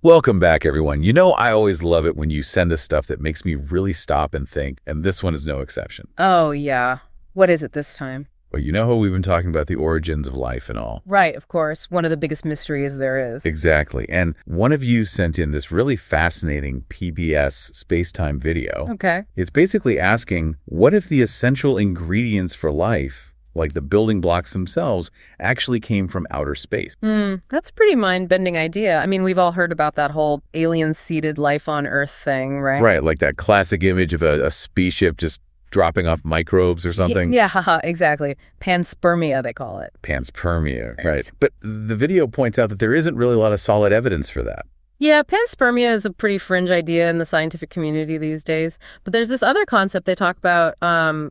Welcome back, everyone. You know, I always love it when you send us stuff that makes me really stop and think, and this one is no exception. Oh, yeah. What is it this time? Well, you know how we've been talking about the origins of life and all. Right, of course. One of the biggest mysteries there is. Exactly. And one of you sent in this really fascinating PBS space-time video. Okay. It's basically asking, what if the essential ingredients for life, like the building blocks themselves, actually came from outer space? That's a pretty mind-bending idea. I mean, we've all heard about that whole alien-seeded life on Earth thing, right? Right, like that classic image of a spaceship just dropping off microbes or something. Yeah, haha, exactly. Panspermia, they call it. Panspermia, right. But the video points out that there isn't really a lot of solid evidence for that. Yeah, panspermia is a pretty fringe idea in the scientific community these days. But there's this other concept they talk about,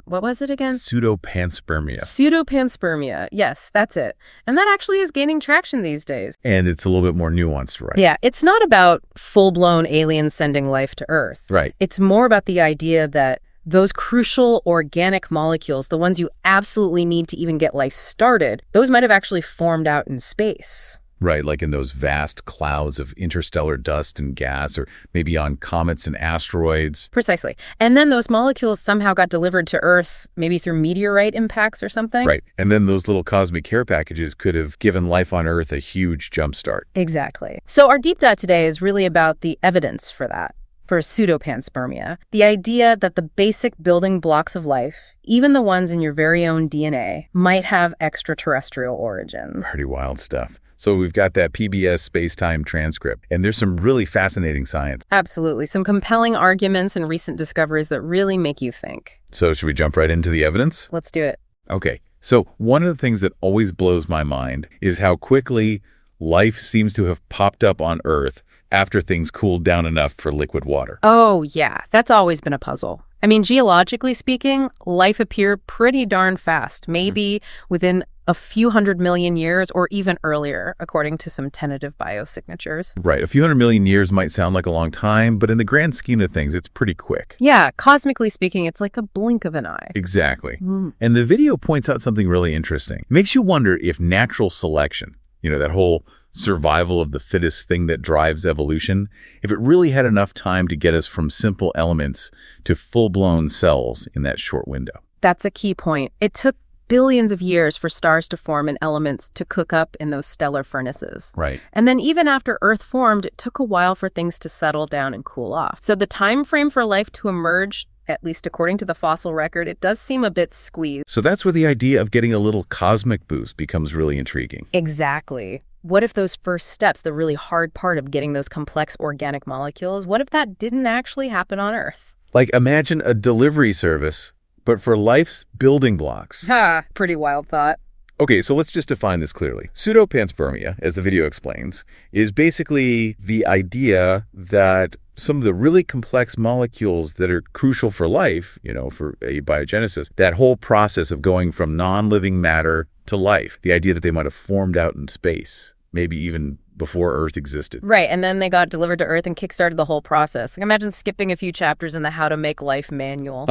what was it again? Pseudo-panspermia. Pseudo-panspermia. Yes, that's it. And that actually is gaining traction these days. And it's a little bit more nuanced, right? Yeah, it's not about full-blown aliens sending life to Earth. Right. It's more about the idea that those crucial organic molecules, the ones you absolutely need to even get life started, those might have actually formed out in space. Right, like in those vast clouds of interstellar dust and gas, or maybe on comets and asteroids. Precisely. And then those molecules somehow got delivered to Earth, maybe through meteorite impacts or something. Right. And then those little cosmic care packages could have given life on Earth a huge jumpstart. Exactly. So our deep dive today is really about the evidence for that. For pseudo-panspermia, the idea that the basic building blocks of life, even the ones in your very own DNA, might have extraterrestrial origin. Pretty wild stuff. So we've got that PBS space-time transcript, and there's some really fascinating science. Absolutely. Some compelling arguments and recent discoveries that really make you think. So should we jump right into the evidence? Let's do it. Okay. So one of the things that always blows my mind is how quickly life seems to have popped up on Earth after things cooled down enough for liquid water. Oh, yeah. That's always been a puzzle. I mean, geologically speaking, life appeared pretty darn fast, maybe within a few 100 million years or even earlier, according to some tentative biosignatures. Right. A few 100 million years might sound like a long time, but in the grand scheme of things, it's pretty quick. Yeah, cosmically speaking, it's like a blink of an eye. Exactly. And the video points out something really interesting. It makes you wonder if natural selection, that whole survival of the fittest thing that drives evolution, if it really had enough time to get us from simple elements to full-blown cells in that short window. That's a key point. It took billions of years for stars to form and elements to cook up in those stellar furnaces. Right. And then even after Earth formed, it took a while for things to settle down and cool off. So the time frame for life to emerge, at least according to the fossil record, it does seem a bit squeezed. So that's where the idea of getting a little cosmic boost becomes really intriguing. Exactly. What if those first steps, the really hard part of getting those complex organic molecules, what if that didn't actually happen on Earth? Like, imagine a delivery service, but for life's building blocks. Ha! Pretty wild thought. Okay, so let's just define this clearly. Pseudo-panspermia, as the video explains, is basically the idea that some of the really complex molecules that are crucial for life, for abiogenesis, that whole process of going from non-living matter to life, the idea that they might have formed out in space, maybe even before Earth existed. Right, and then they got delivered to Earth and kickstarted the whole process. Like, imagine skipping a few chapters in the How to Make Life manual.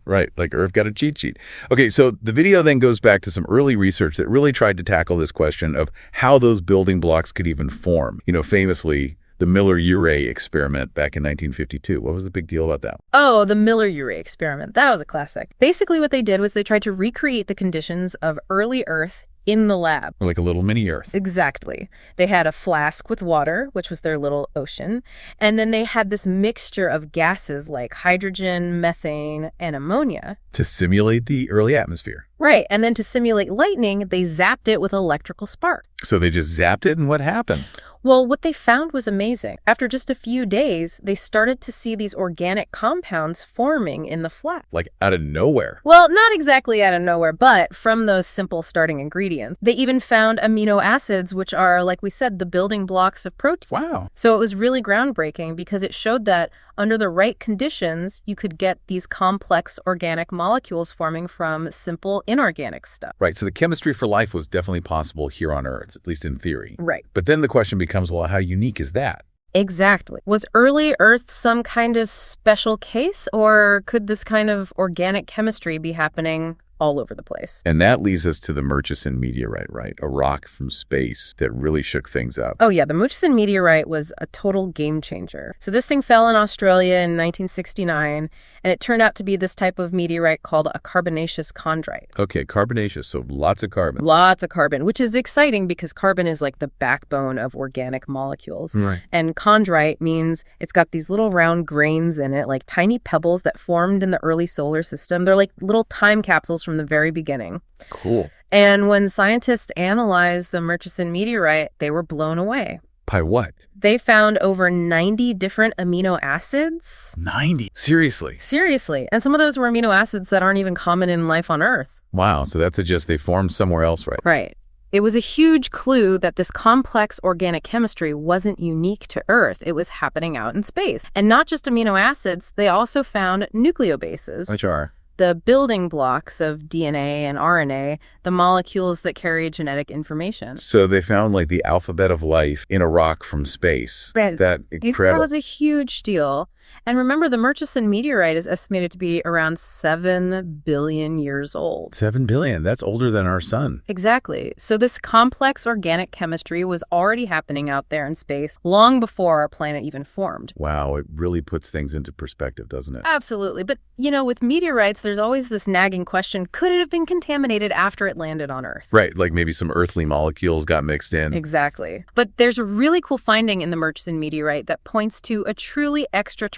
Right, like Earth got a cheat sheet. Okay, so the video then goes back to some early research that really tried to tackle this question of how those building blocks could even form. Famously, the Miller-Urey experiment back in 1952. What was the big deal about that? Oh, the Miller-Urey experiment. That was a classic. Basically, what they did was they tried to recreate the conditions of early Earth in the lab. Like a little mini Earth. Exactly. They had a flask with water, which was their little ocean, and then they had this mixture of gases like hydrogen, methane, and ammonia. To simulate the early atmosphere. Right, and then to simulate lightning, they zapped it with electrical spark. So they just zapped it, and what happened? Well, what they found was amazing. After just a few days, they started to see these organic compounds forming in the flask. Like out of nowhere? Well, not exactly out of nowhere, but from those simple starting ingredients. They even found amino acids, which are, like we said, the building blocks of proteins. Wow. So it was really groundbreaking because it showed that under the right conditions, you could get these complex organic molecules forming from simple inorganic stuff. Right, so the chemistry for life was definitely possible here on Earth, at least in theory. Right. But then the question becomes, well, how unique is that? Exactly. Was early Earth some kind of special case, or could this kind of organic chemistry be happening all over the place. And that leads us to the Murchison meteorite, right? A rock from space that really shook things up. Oh, yeah. The Murchison meteorite was a total game changer. So this thing fell in Australia in 1969, and it turned out to be this type of meteorite called a carbonaceous chondrite. Okay, carbonaceous, so lots of carbon. Lots of carbon, which is exciting because carbon is like the backbone of organic molecules. Right. And chondrite means it's got these little round grains in it, like tiny pebbles that formed in the early solar system. They're like little time capsules from the very beginning. Cool. And when scientists analyzed the Murchison meteorite, they were blown away. By what? They found over 90 different amino acids. 90? Seriously? Seriously. And some of those were amino acids that aren't even common in life on Earth. Wow, so that's just they formed somewhere else, right? Right. It was a huge clue that this complex organic chemistry wasn't unique to Earth. It was happening out in space. And not just amino acids, they also found nucleobases. Which are? The building blocks of DNA and RNA, the molecules that carry genetic information. So they found like the alphabet of life in a rock from space. Right. That incredible. That was a huge deal. And remember, the Murchison meteorite is estimated to be around 7 billion years old. 7 billion. That's older than our sun. Exactly. So this complex organic chemistry was already happening out there in space long before our planet even formed. Wow, it really puts things into perspective, doesn't it? Absolutely. But, you know, with meteorites, there's always this nagging question, could it have been contaminated after it landed on Earth? Right, like maybe some earthly molecules got mixed in. Exactly. But there's a really cool finding in the Murchison meteorite that points to a truly extraterrestrial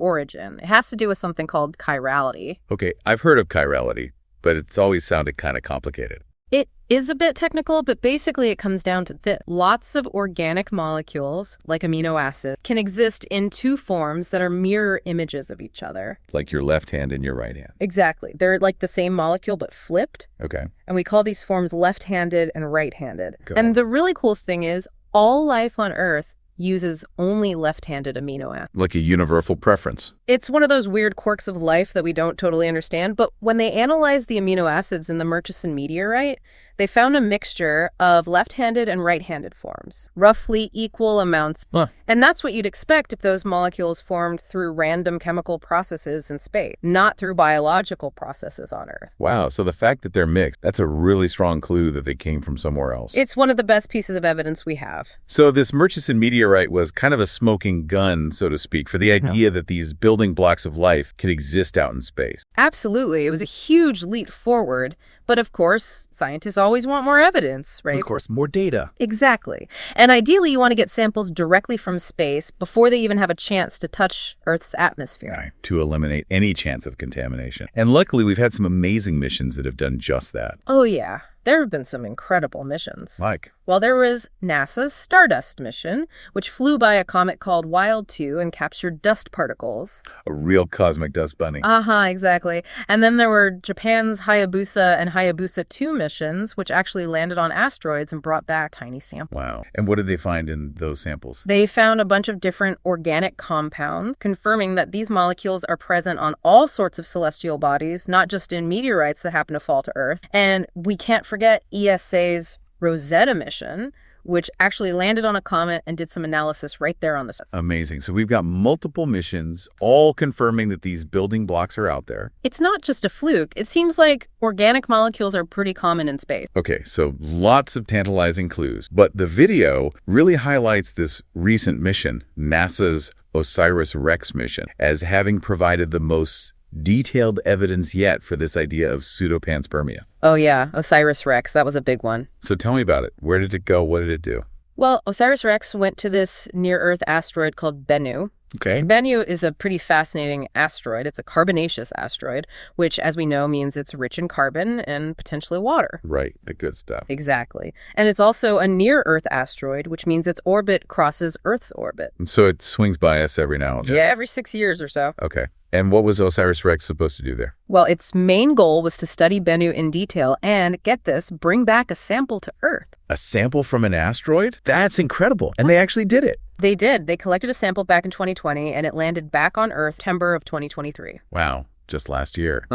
origin. It has to do with something called chirality. Okay, I've heard of chirality, but it's always sounded kind of complicated. It is a bit technical, but basically it comes down to this. Lots of organic molecules, like amino acids, can exist in two forms that are mirror images of each other. Like your left hand and your right hand. Exactly. They're like the same molecule, but flipped. Okay. And we call these forms left-handed and right-handed. Go And ahead. the really cool thing is all life on Earth uses only left-handed amino acids. Like a universal preference. It's one of those weird quirks of life that we don't totally understand, but when they analyzed the amino acids in the Murchison meteorite, they found a mixture of left-handed and right-handed forms, roughly equal amounts. Huh. And that's what you'd expect if those molecules formed through random chemical processes in space, not through biological processes on Earth. Wow, so the fact that they're mixed, that's a really strong clue that they came from somewhere else. It's one of the best pieces of evidence we have. So this Murchison meteorite was kind of a smoking gun, so to speak, for the idea that these building blocks of life could exist out in space. Absolutely. It was a huge leap forward. But of course, scientists always want more evidence, right? Of course, more data. Exactly. And ideally, you want to get samples directly from space before they even have a chance to touch Earth's atmosphere. Right, to eliminate any chance of contamination. And luckily, we've had some amazing missions that have done just that. Oh, yeah. There have been some incredible missions. Like? Well, there was NASA's Stardust mission, which flew by a comet called Wild 2 and captured dust particles. A real cosmic dust bunny. Exactly. And then there were Japan's Hayabusa and Hayabusa 2 missions, which actually landed on asteroids and brought back tiny samples. Wow. And what did they find in those samples? They found a bunch of different organic compounds, confirming that these molecules are present on all sorts of celestial bodies, not just in meteorites that happen to fall to Earth. And we can't forget ESA's Rosetta mission, which actually landed on a comet and did some analysis right there on the surface. Amazing. So we've got multiple missions, all confirming that these building blocks are out there. It's not just a fluke. It seems like organic molecules are pretty common in space. Okay, so lots of tantalizing clues. But the video really highlights this recent mission, NASA's OSIRIS-REx mission, as having provided the most detailed evidence yet for this idea of pseudo-panspermia. Oh yeah, OSIRIS-REx, that was a big one. So tell me about it. Where did it go? What did it do? Well, OSIRIS-REx went to this near-Earth asteroid called Bennu. Okay. Bennu is a pretty fascinating asteroid. It's a carbonaceous asteroid, which, as we know, means it's rich in carbon and potentially water. Right, the good stuff. Exactly. And it's also a near-Earth asteroid, which means its orbit crosses Earth's orbit. And so it swings by us every now and then. Yeah, every 6 years or so. Okay. And what was OSIRIS-REx supposed to do there? Well, its main goal was to study Bennu in detail and, get this, bring back a sample to Earth. A sample from an asteroid? That's incredible. And they actually did it. They did. They collected a sample back in 2020, and it landed back on Earth September of 2023. Wow, just last year.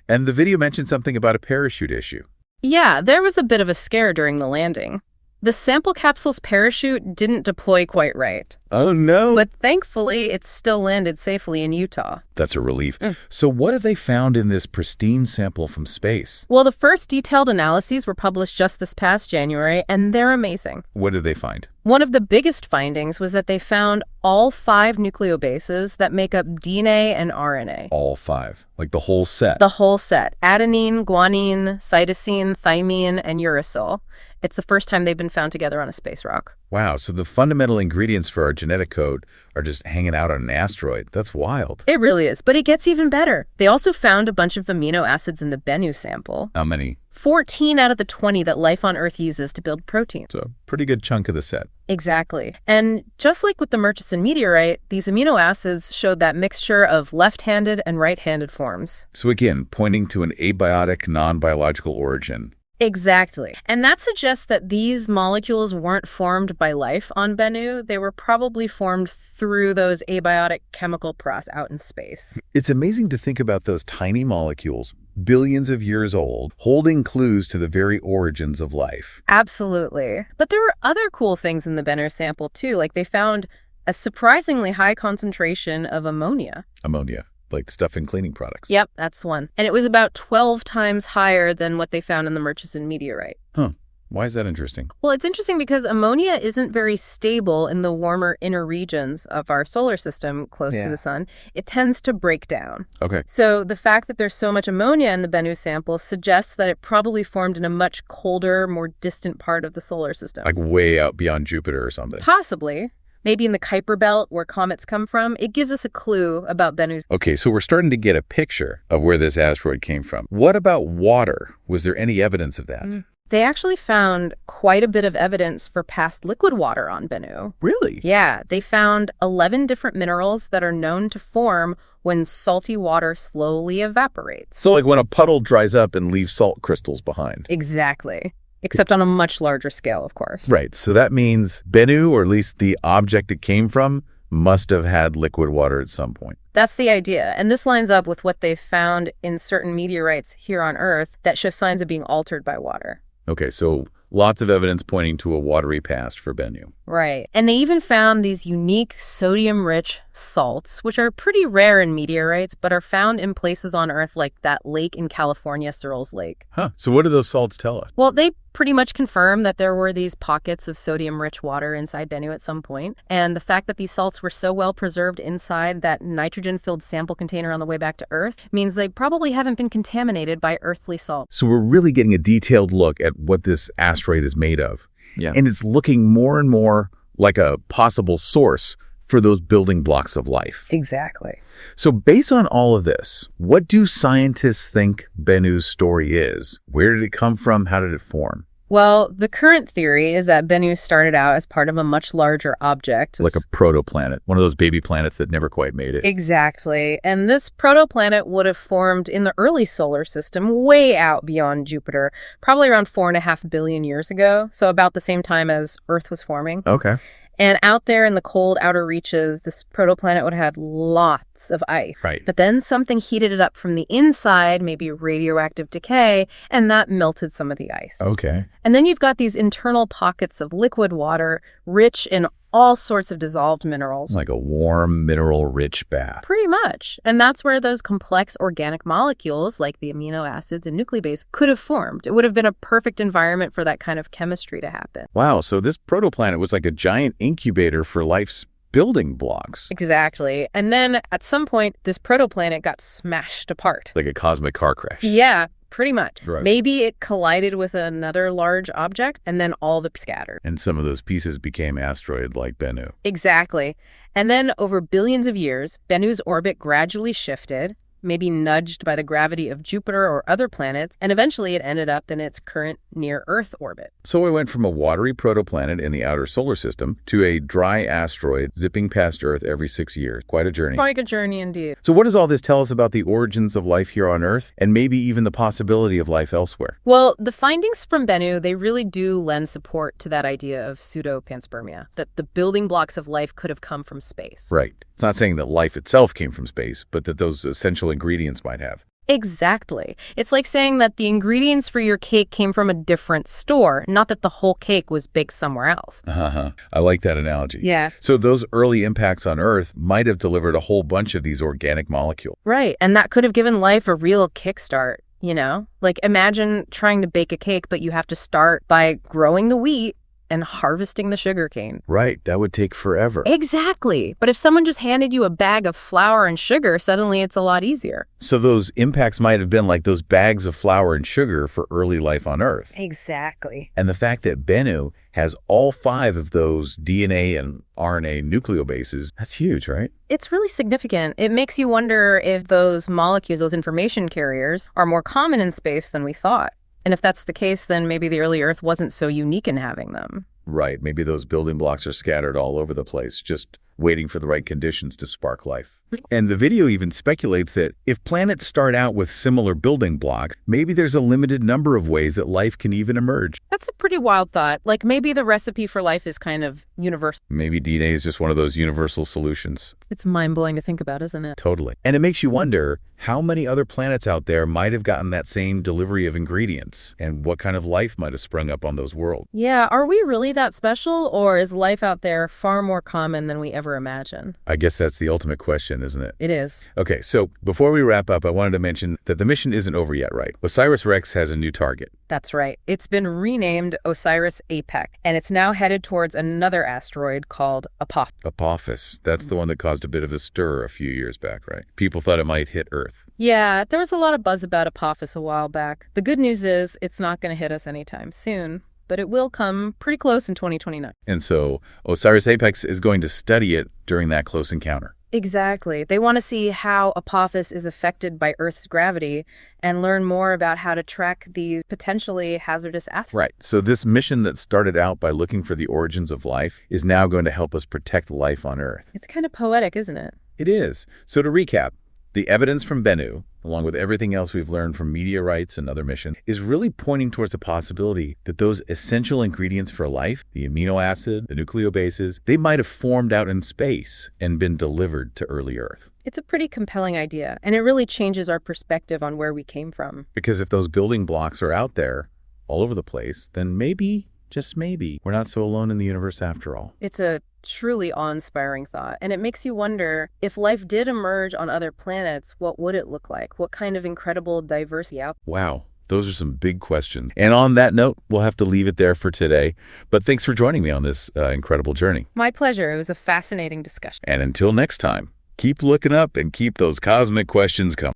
And the video mentioned something about a parachute issue. Yeah, there was a bit of a scare during the landing. The sample capsule's parachute didn't deploy quite right. Oh, no. But thankfully, it still landed safely in Utah. That's a relief. So what have they found in this pristine sample from space? Well, the first detailed analyses were published just this past January, and they're amazing. What did they find? One of the biggest findings was that they found all 5 nucleobases that make up DNA and RNA. All 5, like the whole set. The whole set. Adenine, guanine, cytosine, thymine, and uracil. It's the first time they've been found together on a space rock. Wow, so the fundamental ingredients for our genetic code are just hanging out on an asteroid. That's wild. It really is, but it gets even better. They also found a bunch of amino acids in the Bennu sample. How many? 14 out of the 20 that life on Earth uses to build protein. So a pretty good chunk of the set. Exactly. And just like with the Murchison meteorite, these amino acids showed that mixture of left-handed and right-handed forms. So again, pointing to an abiotic, non-biological origin. Exactly. And that suggests that these molecules weren't formed by life on Bennu. They were probably formed through those abiotic chemical processes out in space. It's amazing to think about those tiny molecules, billions of years old, holding clues to the very origins of life. Absolutely. But there were other cool things in the Bennu sample, too. Like they found a surprisingly high concentration of ammonia. Ammonia. Like stuff in cleaning products. Yep, that's the one. And it was about 12 times higher than what they found in the Murchison meteorite. Huh. Why is that interesting? Well, it's interesting because ammonia isn't very stable in the warmer inner regions of our solar system close to the sun. It tends to break down. Okay. So the fact that there's so much ammonia in the Bennu sample suggests that it probably formed in a much colder, more distant part of the solar system. Like way out beyond Jupiter or something. Possibly. Maybe in the Kuiper Belt where comets come from. It gives us a clue about Bennu's. Okay, so we're starting to get a picture of where this asteroid came from. What about water? Was there any evidence of that? They actually found quite a bit of evidence for past liquid water on Bennu. Really? Yeah, they found 11 different minerals that are known to form when salty water slowly evaporates. So like when a puddle dries up and leaves salt crystals behind. Exactly. Except on a much larger scale, of course. Right. So that means Bennu, or at least the object it came from, must have had liquid water at some point. That's the idea. And this lines up with what they've found in certain meteorites here on Earth that show signs of being altered by water. Okay, so lots of evidence pointing to a watery past for Bennu. Right. And they even found these unique sodium-rich salts, which are pretty rare in meteorites, but are found in places on Earth like that lake in California, Searles Lake. Huh. So what do those salts tell us? Well, they pretty much confirm that there were these pockets of sodium-rich water inside Bennu at some point. And the fact that these salts were so well preserved inside that nitrogen-filled sample container on the way back to Earth means they probably haven't been contaminated by earthly salt. So we're really getting a detailed look at what this asteroid is made of. Yeah. And it's looking more and more like a possible source for those building blocks of life. Exactly. So based on all of this, what do scientists think Bennu's story is? Where did it come from? How did it form? Well, the current theory is that Bennu started out as part of a much larger object. Like a protoplanet, one of those baby planets that never quite made it. Exactly. And this protoplanet would have formed in the early solar system way out beyond Jupiter, probably around 4.5 billion years ago, so about the same time as Earth was forming. Okay. And out there in the cold outer reaches, this protoplanet would have lots of ice. Right. But then something heated it up from the inside, maybe radioactive decay, and that melted some of the ice. Okay. And then you've got these internal pockets of liquid water, rich in all sorts of dissolved minerals. Like a warm, mineral-rich bath. Pretty much. And that's where those complex organic molecules, like the amino acids and nucleobases, could have formed. It would have been a perfect environment for that kind of chemistry to happen. Wow, so this protoplanet was like a giant incubator for life's building blocks. Exactly. And then at some point, this protoplanet got smashed apart. Like a cosmic car crash. Yeah. Pretty much. Right. Maybe it collided with another large object and then all the scattered. And some of those pieces became asteroids like Bennu. Exactly. And then over billions of years, Bennu's orbit gradually shifted, maybe nudged by the gravity of Jupiter or other planets, and eventually it ended up in its current near-Earth orbit. So we went from a watery protoplanet in the outer solar system to a dry asteroid zipping past Earth every 6 years. Quite a journey. Quite a journey indeed. So what does all this tell us about the origins of life here on Earth, and maybe even the possibility of life elsewhere? Well, the findings from Bennu, they really do lend support to that idea of pseudo-panspermia, that the building blocks of life could have come from space. Right. It's not saying that life itself came from space, but that those essential ingredients might have. Exactly. It's like saying that the ingredients for your cake came from a different store, not that the whole cake was baked somewhere else. Uh-huh. I like that analogy. Yeah. So those early impacts on Earth might have delivered a whole bunch of these organic molecules. Right. And that could have given life a real kickstart, you know? Like imagine trying to bake a cake, but you have to start by growing the wheat and harvesting the sugarcane. Right. That would take forever. Exactly. But if someone just handed you a bag of flour and sugar, suddenly it's a lot easier. So those impacts might have been like those bags of flour and sugar for early life on Earth. Exactly. And the fact that Bennu has all 5 of those DNA and RNA nucleobases, that's huge, right? It's really significant. It makes you wonder if those molecules, those information carriers, are more common in space than we thought. And if that's the case, then maybe the early Earth wasn't so unique in having them. Right. Maybe those building blocks are scattered all over the place, just waiting for the right conditions to spark life. And the video even speculates that if planets start out with similar building blocks, maybe there's a limited number of ways that life can even emerge. That's a pretty wild thought. Like maybe the recipe for life is kind of universal. Maybe DNA is just one of those universal solutions. It's mind-blowing to think about, isn't it? Totally. And it makes you wonder how many other planets out there might have gotten that same delivery of ingredients and what kind of life might have sprung up on those worlds. Yeah, are we really that special, or is life out there far more common than we ever imagine? I guess that's the ultimate question, isn't it? It is. Okay, so before we wrap up, I wanted to mention that the mission isn't over yet, right? OSIRIS-REx has a new target. That's right. It's been renamed OSIRIS-APEC, and it's now headed towards another asteroid called Apophis. Apophis. That's the one that caused a bit of a stir a few years back, right? People thought it might hit Earth. Yeah, there was a lot of buzz about Apophis a while back. The good news is it's not going to hit us anytime soon, but it will come pretty close in 2029. And so OSIRIS-APEC is going to study it during that close encounter. Exactly. They want to see how Apophis is affected by Earth's gravity and learn more about how to track these potentially hazardous asteroids. Right. So this mission that started out by looking for the origins of life is now going to help us protect life on Earth. It's kind of poetic, isn't it? It is. So to recap, the evidence from Bennu, along with everything else we've learned from meteorites and other missions, is really pointing towards the possibility that those essential ingredients for life, the amino acid, the nucleobases, they might have formed out in space and been delivered to early Earth. It's a pretty compelling idea, and it really changes our perspective on where we came from. Because if those building blocks are out there all over the place, then maybe, just maybe, we're not so alone in the universe after all. It's a truly awe-inspiring thought, and it makes you wonder, if life did emerge on other planets, what would it look like? What kind of incredible diversity out there? Wow, those are some big questions. And on that note, we'll have to leave it there for today. But thanks for joining me on this incredible journey. My pleasure. It was a fascinating discussion. And until next time, keep looking up and keep those cosmic questions coming.